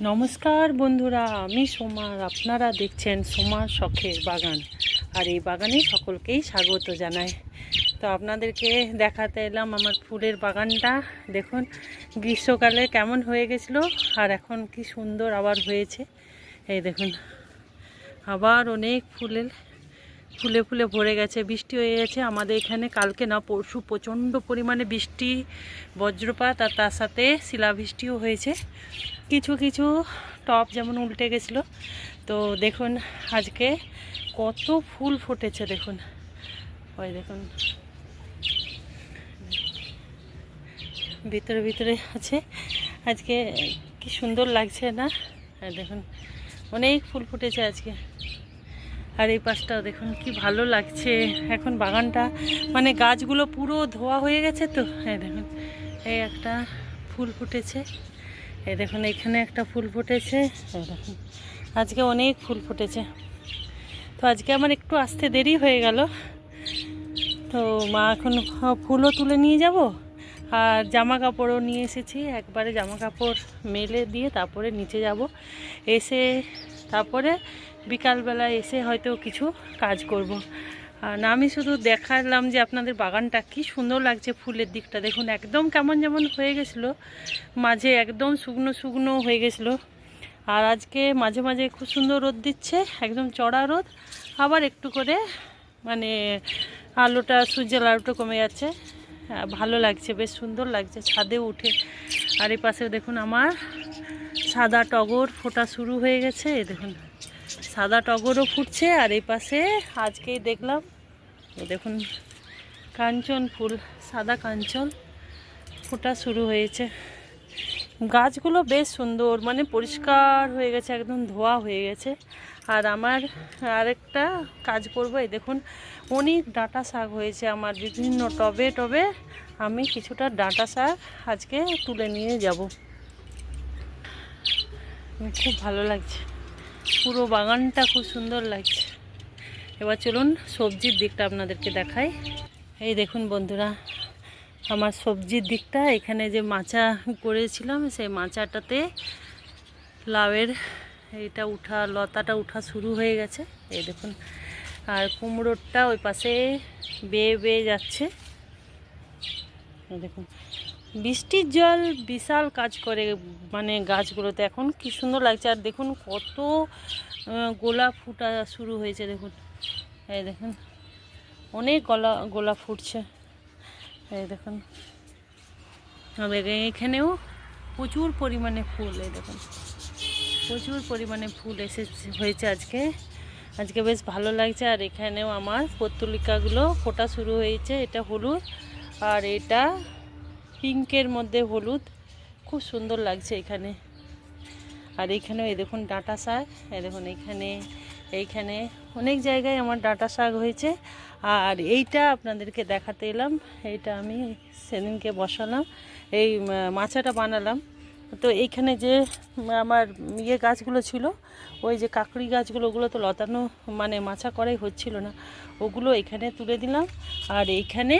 নমস্কার বন্ধুরা, আমি সোমার। আপনারা দেখছেন সোমার শখের বাগান, আর এই বাগানে সকলকেই স্বাগত জানাই। তো আপনাদেরকে দেখাতে এলাম আমার ফুলের বাগানটা। দেখুন গ্রীষ্মকালে কেমন হয়ে গেছিলো, আর এখন কি সুন্দর আবার হয়েছে। এই দেখুন আবার অনেক ফুলে ফুলে ভরে গেছে। বৃষ্টি হয়ে গেছে আমাদের এখানে, কালকে না পরশু প্রচণ্ড পরিমাণে বৃষ্টি, বজ্রপাত, আর তার সাথে শিলাবৃষ্টিও হয়েছে। কিছু কিছু টব যেমন উল্টে গেছিলো। তো দেখুন আজকে কত ফুল ফুটেছে, দেখুন ওই দেখুন ভিতরে ভিতরে আছে। আজকে কি সুন্দর লাগছে না? দেখুন অনেক ফুল ফুটেছে আজকে। আর এই পাশটাও দেখুন কি ভালো লাগছে। এখন বাগানটা মানে গাছগুলো পুরো ধোয়া হয়ে গেছে। তো দেখুন এই একটা ফুল ফুটেছে, এই দেখুন এখানে একটা ফুল ফুটেছে। দেখুন আজকে অনেক ফুল ফুটেছে। তো আজকে আমার একটু আসতে দেরি হয়ে গেল। তো মা এখন ফুলও তুলে নিয়ে যাব, আর জামা কাপড়ও নিয়ে এসেছি। একবারে জামা কাপড় মেলে দিয়ে তারপরে নিচে যাব, এসে তারপরে বিকালবেলা এসে হয়তো কিছু কাজ করব। আর না, আমি শুধু দেখালাম যে আপনাদের বাগানটা কি সুন্দর লাগছে। ফুলের দিকটা দেখুন একদম কেমন যেমন হয়ে গেছিলো, মাঝে একদম শুকনো শুকনো হয়ে গেছিলো। আর আজকে মাঝে মাঝে খুব সুন্দর রোদ দিচ্ছে, একদম চড়া রোদ। আবার একটু করে মানে আলোটা, সূর্যের আলোটা কমে যাচ্ছে। ভালো লাগছে, বেশ সুন্দর লাগছে ছাদে উঠে। আর এই পাশে দেখুন আমার সাদা টগর ফোটা শুরু হয়ে গেছে। এই দেখুন সাদা টগরও ফুটছে। আর এই পাশে আজকেই দেখলাম দেখুন কাঞ্চন ফুল, সাদা কাঞ্চন ফোটা শুরু হয়েছে। গাছগুলো বেশ সুন্দর, মানে পরিষ্কার হয়ে গেছে, একদম ধোয়া হয়ে গেছে। আর আমার আরেকটা কাজ করব, এই দেখুন অনেক ডাঁটা শাক হয়েছে আমার বিভিন্ন টবে টবে। আমি কিছুটা ডাঁটা শাক আজকে তুলে নিয়ে যাব। খুব ভালো লাগছে, পুরো বাগানটা খুব সুন্দর লাগছে। এবার চলুন সবজির দিকটা আপনাদেরকে দেখাই। এই দেখুন বন্ধুরা আমার সবজির দিকটা। এখানে যে মাচা করেছিলাম সেই মাচাটাতে লাউয়ের এইটা উঠা, লতাটা উঠা শুরু হয়ে গেছে। এই দেখুন আর কুমড়োরটা ওই পাশে বেয়ে বেয়ে যাচ্ছে। দেখুন বৃষ্টির জল বিশাল কাজ করে মানে গাছগুলোতে। এখন কি সুন্দর লাগছে। আর দেখুন কত গোলাপ ফুটা শুরু হয়েছে। দেখুন এই দেখুন অনেক গোলাপ ফুটছে। এই দেখুন এখানেও প্রচুর পরিমাণে ফুল। এই দেখুন প্রচুর পরিমাণে ফুল হয়েছে আজকে বেশ ভালো লাগছে। আর এখানেও আমার পত্তলিকাগুলো ফোটা শুরু হয়েছে। এটা হলুদ আর এটা পিঙ্কের মধ্যে হলুদ, খুব সুন্দর লাগছে এখানে। আর এইখানেও এই দেখুন ডাঁটা শাক। এই দেখুন এইখানে অনেক জায়গায় আমার ডাঁটা শাক হয়েছে। আর এইটা আপনাদেরকে দেখাতে এলাম, এইটা আমি সেদিনকে বসালাম, এই মাচাটা বানালাম। তো এইখানে যে আমার গাছগুলো ছিল, ওই যে কাকড়ি গাছগুলো, ওগুলো তো লতানো মানে মাচা করাই হচ্ছিল না, ওগুলো এখানে তুলে দিলাম। আর এইখানে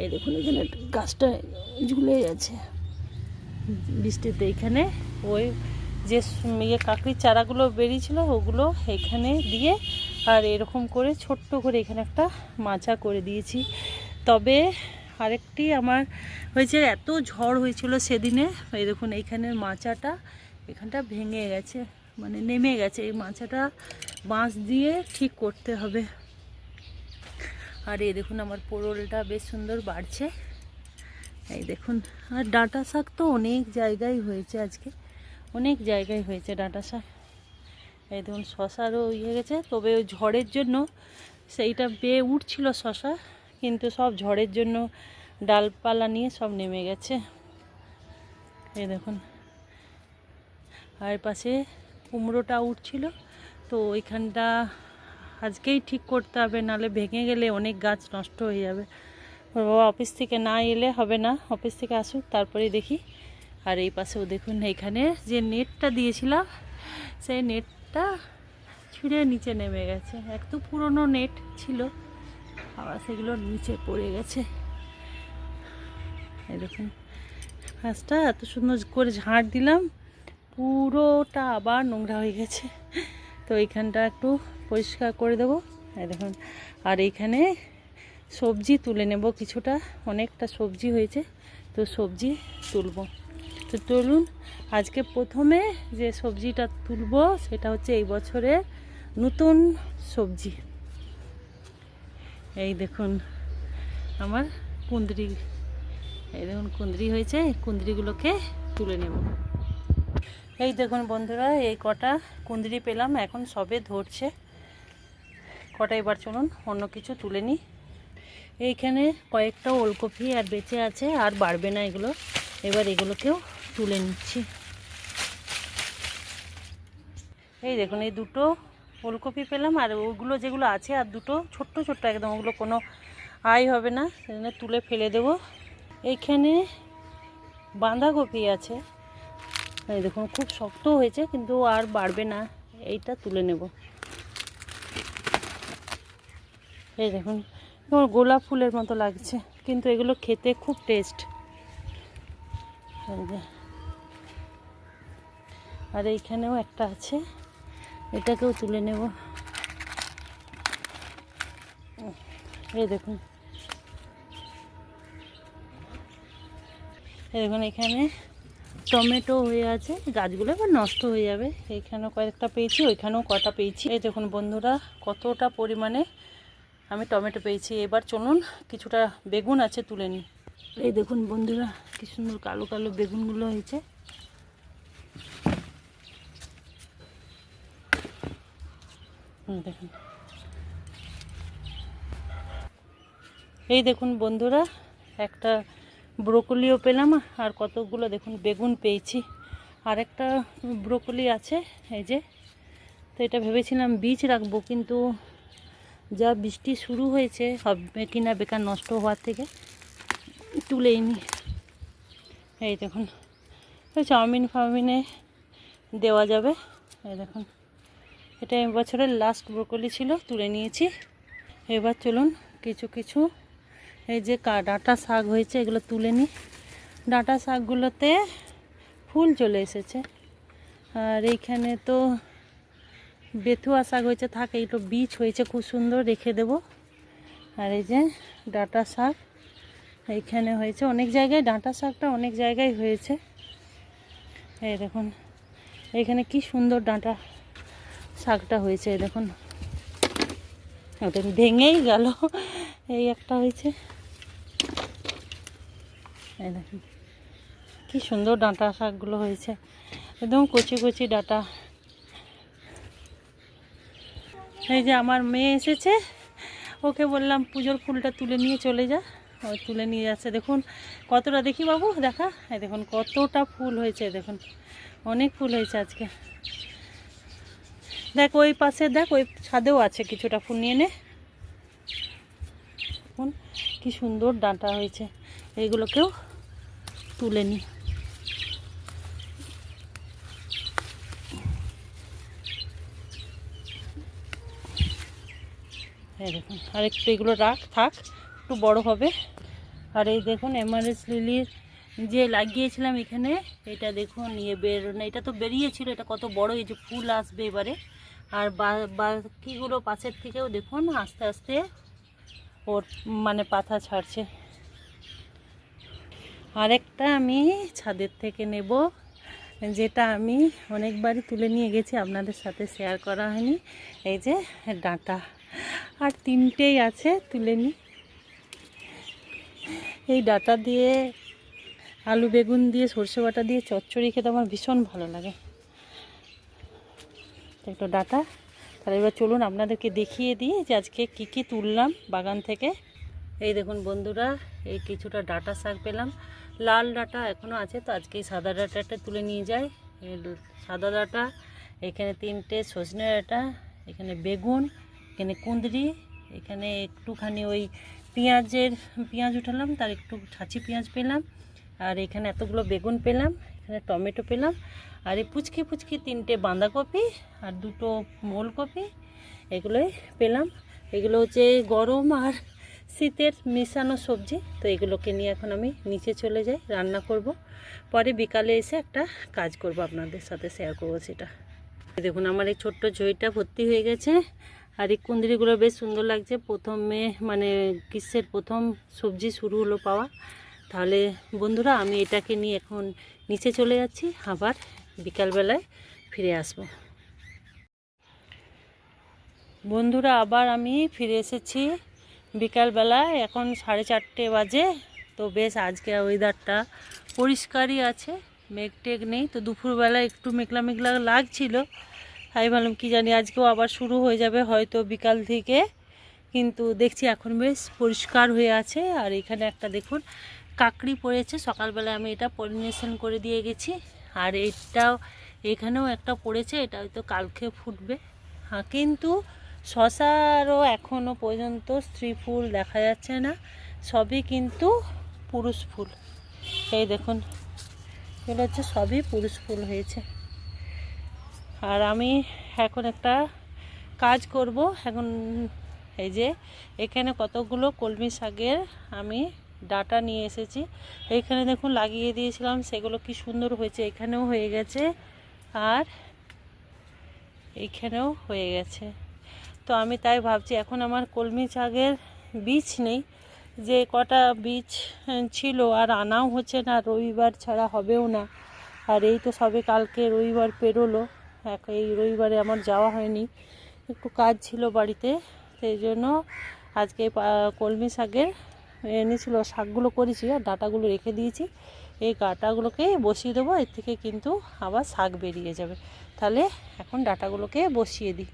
এই দেখুন এখানে গাছটা ঝুলে আছে বৃষ্টিতে। এইখানে ওই যে কাকড়ির চারাগুলো বেরিয়েছিল ওগুলো এখানে দিয়ে, আর এরকম করে ছোট্ট করে এখানে একটা মাচা করে দিয়েছি। তবে আরেকটি আমার হয়েছে, এত ঝড় হয়েছিল সেদিনে। এই দেখুন এইখানের মাচাটা এখানটা ভেঙে গেছে, মানে নেমে গেছে। এই মাচাটা বাঁশ দিয়ে ঠিক করতে হবে। আর এই দেখুন আমার পোড়লটা বেশ সুন্দর বাড়ছে। এই দেখুন আর ডাঁটা শাক তো অনেক জায়গায় হয়েছে, আজকে অনেক জায়গায় হয়েছে ডাঁটা শাক। এই দেখুন শশারও ইয়ে গেছে, তবে ওই ঝড়ের জন্য সেইটা বেয়ে উঠছিল শশা, কিন্তু সব ঝড়ের জন্য ডালপালা নিয়ে সব নেমে গেছে। এই দেখুন আর পাশে কুমড়োটা উঠছিল, তো ওইখানটা আজকেই ঠিক করতে হবে, নাহলে ভেঙে গেলে অনেক গাছ নষ্ট হয়ে যাবে। বাবা অফিস থেকে না এলে হবে না, অফিস থেকে আসুক তারপরে দেখি। আর এই পাশেও দেখুন এইখানে যে নেটটা দিয়েছিলাম সেই নেটটা ছিঁড়ে নিচে নেমে গেছে। একটু পুরনো নেট ছিল, আবার সেগুলো নিচে পড়ে গেছে। এই দেখুন গাছটা এত সুন্দর করে ঝাড় দিলাম, পুরোটা আবার নোংরা হয়ে গেছে, তো এইখানটা একটু পরিষ্কার করে দেবো। এই দেখুন, আর এইখানে সবজি তুলে নেব কিছুটা, অনেকটা সবজি হয়েছে, তো সবজি তুলবো। তো চলুন, আজকে প্রথমে যে সবজিটা তুলবো সেটা হচ্ছে এই বছরের নতুন সবজি। এই দেখুন আমার কুঁদরি, এই দেখুন কুঁদরি হয়েছে, কুঁদরিগুলোকে তুলে নেব। এই দেখুন বন্ধুরা, এই কটা কুঁদরি পেলাম, এখন সবে ধরছে কটা। এবার চলুন অন্য কিছু তুলে নিই। এইখানে কয়েকটা ওলকপি আর বেঁচে আছে, আর বাড়বে না এগুলো, এবার এগুলোকেও তুলে নিচ্ছি। এই দেখুন এই দুটো ওলকপি পেলাম, আর ওগুলো যেগুলো আছে আর দুটো ছোট্ট ছোট্ট একদম, ওগুলো কোনো আয় হবে না, সেজন্য তুলে ফেলে দেব। এইখানে বাঁধাকপি আছে, এই দেখুন খুব শক্ত হয়েছে কিন্তু আর বাড়বে না, এইটা তুলে নেব। এই দেখুন গোলাপ ফুলের মতো লাগছে, কিন্তু এগুলো খেতে খুব টেস্ট। আর এইখানেও একটা আছে, এটাকেও তুলে নেব। এই দেখুন, এই দেখুন এখানে টমেটো হয়ে আছে, গাছগুলো এবার নষ্ট হয়ে যাবে। এইখানেও কয়েকটা পেয়েছি, ওইখানেও কটা পেয়েছি। এই দেখুন বন্ধুরা কতটা পরিমাণে আমি টমেটো পেয়েছি। এবার চলুন কিছুটা বেগুন আছে তুলে নিই। এই দেখুন বন্ধুরা কি সুন্দর কালো কালো বেগুনগুলো হয়েছে। দেখুন, এই দেখুন বন্ধুরা একটা ব্রোকলিও পেলাম, আর কতগুলো দেখুন বেগুন পেয়েছি, আর একটা ব্রোকলি আছে এই যে। তো এটা ভেবেছিলাম বীজ রাখবো, কিন্তু যা বৃষ্টি শুরু হয়েছে হবে কিনা বেকার নষ্ট হওয়ার থেকে তুলেই নি। এই দেখুন চাউমিন ফাউমিনে দেওয়া যাবে। এই দেখুন এটা এবছরের লাস্ট ব্রোকলি ছিল, তুলে নিয়েছি। এবার চলুন কিছু কিছু এই যে ডাঁটা শাক হয়েছে এগুলো তুলে নিই। ডাঁটা শাকগুলোতে ফুল চলে এসেছে, আর এইখানে তো বেথুয়া শাক হয়েছে, থাকে একটু বীজ হয়েছে খুব সুন্দর, রেখে দেব। আর এই যে ডাঁটা শাক এইখানে হয়েছে, অনেক জায়গায় ডাঁটা শাকটা অনেক জায়গায় হয়েছে। এই দেখুন এইখানে কি সুন্দর ডাঁটা শাকটা হয়েছে, দেখুন ওটা ভেঙেই গেল, এই একটা হয়েছে। এই দেখুন কি সুন্দর ডাঁটা শাকগুলো হয়েছে, একদম কচি কচি ডাঁটা। এই যে আমার মেয়ে এসেছে, ওকে বললাম পুজোর ফুলটা তুলে নিয়ে চলে যা, ও তুলে নিয়ে যাচ্ছে। দেখুন কতটা, দেখি বাবু দেখা, এই দেখুন কতটা ফুল হয়েছে, দেখুন অনেক ফুল হয়েছে আজকে। দেখ ওই পাশে, দেখ ওই ছাদেও আছে কিছুটা ফুল, নিয়ে নে। দেখুন কি সুন্দর ডাঁটা হয়েছে, এইগুলোকেও তুলে নিই। এই দেখুন আর একটু এগুলো থাক একটু বড় হবে। আর এই দেখুন এমারেন্স লিলির যে লাগিয়েছিলাম এখানে, এটা দেখুন এটা তো বেরিয়েছিল, এটা কত বড়, এই যে ফুল আসবে এবারে। আর বাকিগুলো পাশের থেকেও দেখুন আস্তে আস্তে ওর মানে পাতা ছাড়ছে। আরেকটা আমি ছাদের থেকে নেব, যেটা আমি অনেকবারই তুলে নিয়ে গেছি, আপনাদের সাথে শেয়ার করা হয়নি। এই যে ডাঁটা, আর তিনটেই আছে, তুলে নিই। এই ডাঁটা দিয়ে আলু বেগুন দিয়ে সর্ষে বাটা দিয়ে চচ্চড়ি খেতে আমার ভীষণ ভালো লাগে। একটু ডাঁটা, তাহলে এবার চলুন আপনাদেরকে দেখিয়ে দিই যে আজকে কী কী তুললাম বাগান থেকে। এই দেখুন বন্ধুরা এই কিছুটা ডাঁটা শাক পেলাম, লাল ডাঁটা এখনও আছে, তো আজকে এই সাদা ডাঁটাটা তুলে নিয়ে যাই। সাদা ডাঁটা, এখানে তিনটে সজনে ডাঁটা, এখানে বেগুন, এখানে কুঁদরি, এখানে একটুখানি ওই পেঁয়াজ উঠালাম, তার একটু ছাঁচি পেঁয়াজ পেলাম, আর এখানে এতগুলো বেগুন পেলাম, এখানে টমেটো পেলাম, আর এই পুচকি তিনটে বাঁধাকপি আর দুটো ওলকপি, এগুলোই পেলাম। এগুলো হচ্ছে গরম আর শীতের মিশানো সবজি। তো এগুলোকে নিয়ে এখন আমি নিচে চলে যাই, রান্না করব, পরে বিকালে এসে একটা কাজ করব, আপনাদের সাথে শেয়ার করব সেটা। দেখুন আমার এই ছোট্ট ঝুড়িটা ভর্তি হয়ে গেছে, আর এই কুঁদরিগুলো বেশ সুন্দর লাগছে। প্রথমে মানে গ্রীষ্মের প্রথম সবজি শুরু হলো পাওয়া। তাহলে বন্ধুরা আমি এটাকে নিয়ে এখন নিচে চলে যাচ্ছি, আবার বিকালবেলায় ফিরে আসব। বন্ধুরা আবার আমি ফিরে এসেছি বিকালবেলায়, এখন 4:30 বাজে। তো বেশ আজকে ওয়েদারটা পরিষ্কারই আছে, মেঘ টেঘ নেই। তো দুপুরবেলা একটু মেঘলা মেঘলা লাগছিল, তাই ভাবলাম কি জানি আজকেও আবার শুরু হয়ে যাবে হয়তো বিকাল থেকে, কিন্তু দেখছি এখন বেশ পরিষ্কার হয়ে আছে। আর এখানে একটা দেখুন কাকড়ি পড়েছে, সকালবেলা আমি এটা পলিনেশন করে দিয়ে গেছি। আর এটাও এখানেও একটা পড়েছে, এটা হয়তো কালকে ফুটবে। হ্যাঁ, কিন্তু শশারও এখনও পর্যন্ত স্ত্রী ফুল দেখা যাচ্ছে না, সবই কিন্তু পুরুষ ফুল। এই দেখুন এগুলো হচ্ছে সবই পুরুষ ফুল হয়েছে। আর আমি এখন একটা কাজ করব এখন। এই যে এখানে কতগুলো কলমি শাকের আমি ডাঁটা নিয়ে এসেছি, এইখানে দেখুন লাগিয়ে দিয়েছিলাম, সেগুলো কি সুন্দর হয়েছে, এখানেও হয়ে গেছে আর এইখানেও হয়ে গেছে। তো আমি তাই ভাবছি এখন আমার কলমি শাকের বীজ নেই, যে কটা বীজ ছিল আর আনাও হচ্ছে না, রবিবার ছাড়া হবেও না। আর এই তো সবে কালকে রবিবার পেরোলো, এই রবিবারে আমার যাওয়া হয়নি, একটু কাজ ছিল বাড়িতে, সেই জন্য আজকে কলমি শাকের এনেছিল, শাকগুলো করেছি আর ডাঁটাগুলো রেখে দিয়েছি। এই ডাঁটাগুলোকে বসিয়ে দেবো, এর থেকে কিন্তু আবার শাক বেরিয়ে যাবে। তাহলে এখন ডাঁটাগুলোকে বসিয়ে দিই।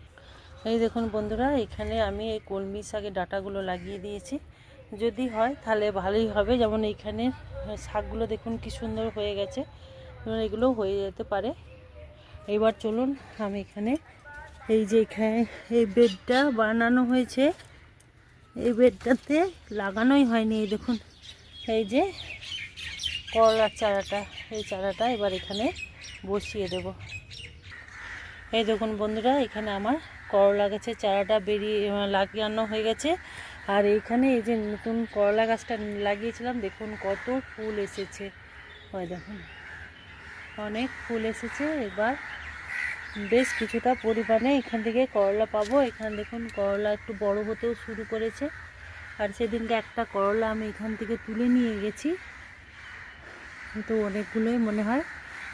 এই দেখুন বন্ধুরা এখানে আমি এই কলমি শাকের ডাঁটাগুলো লাগিয়ে দিয়েছি, যদি হয় তাহলে ভালোই হবে। যেমন এইখানে শাকগুলো দেখুন কি সুন্দর হয়ে গেছে, এগুলো হয়ে যেতে পারে। এবার চলুন আমি এখানে এই যে এখানে এই বেডটা বানানো হয়েছে, এই বেডটাতে লাগানোই হয়নি। এই দেখুন এই যে করলার চারাটা, এই চারাটা এবার এখানে বসিয়ে দেব। এই দেখুন বন্ধুরা এখানে আমার করলা গাছের চারাটা লাগানো হয়ে গেছে। আর এইখানে এই যে নতুন করলা গাছটা লাগিয়েছিলাম, দেখুন কত ফুল এসেছে, ওই দেখুন অনেক ফুল এসেছে। এবার বেশ কিছুটা পরিমাণে এখান থেকে করলা পাবো। এখানে দেখুন করলা একটু বড় হতেও শুরু করেছে, আর সেদিনকে একটা করলা আমি এখান থেকে তুলে নিয়ে গেছি, তো অনেকগুলোই মনে হয়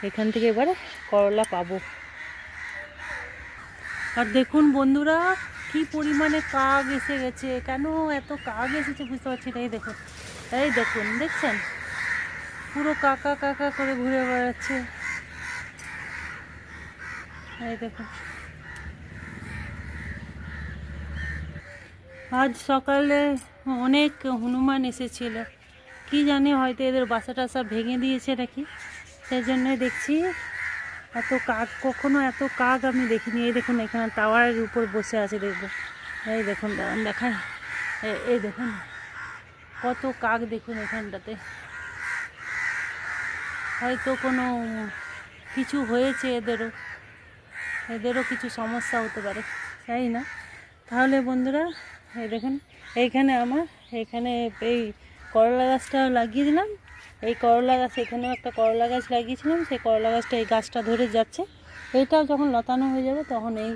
এখান থেকে এবার করলা পাবো। আর দেখুন বন্ধুরা কি পরিমাণে কাক এসে গেছে, কেন এত কাক এসেছে বুঝতে পারছি না। এই দেখুন দেখছেন পুরো কাকা কাকা করে ঘুরে বেড়াচ্ছে, এই দেখুন। আজ সকালে অনেক হনুমান এসেছিল, কি জানি হয়তো এদের বাসা টাসা ভেঙে দিয়েছে নাকি, সেই জন্যে দেখছি এত কাক, কখনো এত কাক আমি দেখিনি। এই দেখুন এখানে টাওয়ারের উপর বসে আছে, দেখবো এই দেখুন দেখায়, এই দেখুন কত কাক দেখুন এখানটাতে। হয়তো কোনো কিছু হয়েছে, এদেরও কিছু সমস্যা হতে পারে, তাই না? তাহলে বন্ধুরা এই দেখুন এইখানে এখানে এই করলা গাছটা লাগিয়ে দিলাম। এই করলা গাছ, এখানেও একটা করলা গাছ লাগিয়েছিলাম, সেই করলা গাছটা এই গাছটা ধরে যাচ্ছে। এইটাও যখন লতানো হয়ে যাবে তখন এই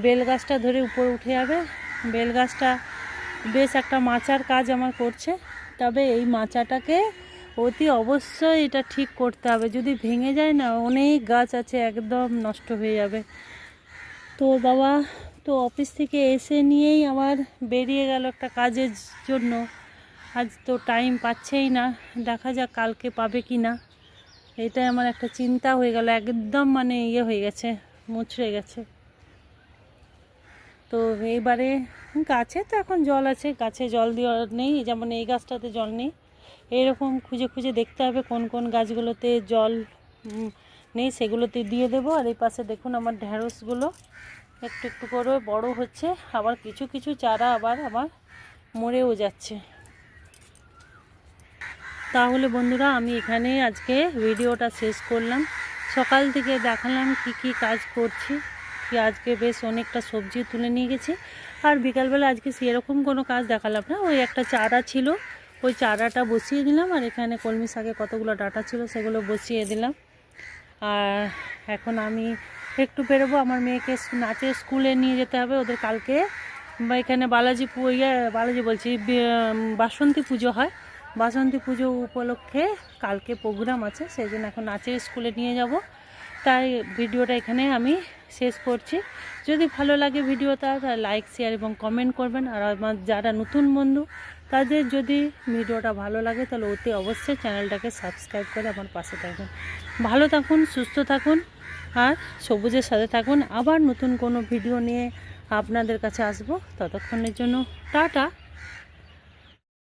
বেল গাছটা ধরে উপরে উঠে যাবে। বেল গাছটা বেশ একটা মাচার কাজ আমার করছে, তবে এই মাচাটাকে অতি অবশ্যই এটা ঠিক করতে হবে, যদি ভেঙে যায় না অনেক গাছ আছে একদম নষ্ট হয়ে যাবে। তো বাবা তো অফিস থেকে এসে নিয়েই আবার বেরিয়ে গেল একটা কাজের জন্য, আজ তো টাইম পাচ্ছেই না, দেখা যাক কালকে পাবে কি না। এটাই আমার একটা চিন্তা হয়ে গেল, একদম মানে হয়ে গেছে, মুচড়ে গেছে। তো এইবারে গাছে তো এখন জল আছে, গাছে জল দেওয়া নেই, যেমন এই গাছটাতে জল নেই, এরকম খুঁজে খুঁজে দেখতে হবে কোন কোন গাছগুলোতে জল নেই, সেগুলোতে দিয়ে দেবো। আর এই পাশে দেখুন আমার ঢ্যাঁড়সগুলো একটু একটু করে বড় হচ্ছে, আবার কিছু কিছু চারা আবার আমার মরেও যাচ্ছে। তাহলে বন্ধুরা আমি এখানে আজকে ভিডিওটা শেষ করলাম। সকাল থেকে দেখালাম কি কি কাজ করছি, কি আজকে বেশ অনেকটা সবজি তুলে নিয়ে গেছি। আর বিকালবেলা আজকে সেরকম কোনো কাজ দেখালাম না, ওই একটা চারা ছিল, ওই চারাটা বসিয়ে দিলাম। আর এখানে কলমি শাকে কতগুলো ডাঁটা ছিল সেগুলো বসিয়ে দিলাম। আর এখন আমি একটু বেরোবো, আমার মেয়েকে নাচের স্কুলে নিয়ে যেতে হবে। ওদের কালকে বা এখানে বালাজি বলছি বাসন্তী পুজো হয়, বাসন্তী পুজো উপলক্ষে কালকে প্রোগ্রাম আছে, সেই জন্য এখন নাচের স্কুলে নিয়ে যাব। তাই ভিডিওটা এখানে আমি শেষ করছি। যদি ভালো লাগে ভিডিওটা তাহলে লাইক, শেয়ার এবং কমেন্ট করবেন। আর আমার যারা নতুন বন্ধু তাদের যদি ভিডিওটা ভালো লাগে তাহলে অতি অবশ্যই চ্যানেলটাকে সাবস্ক্রাইব করে আমার পাশে থাকবেন। ভালো থাকুন, সুস্থ থাকুন আর সবুজের সাথে থাকুন। আবার নতুন কোনো ভিডিও নিয়ে আপনাদের কাছে আসবো। ততক্ষণের জন্য টাটা।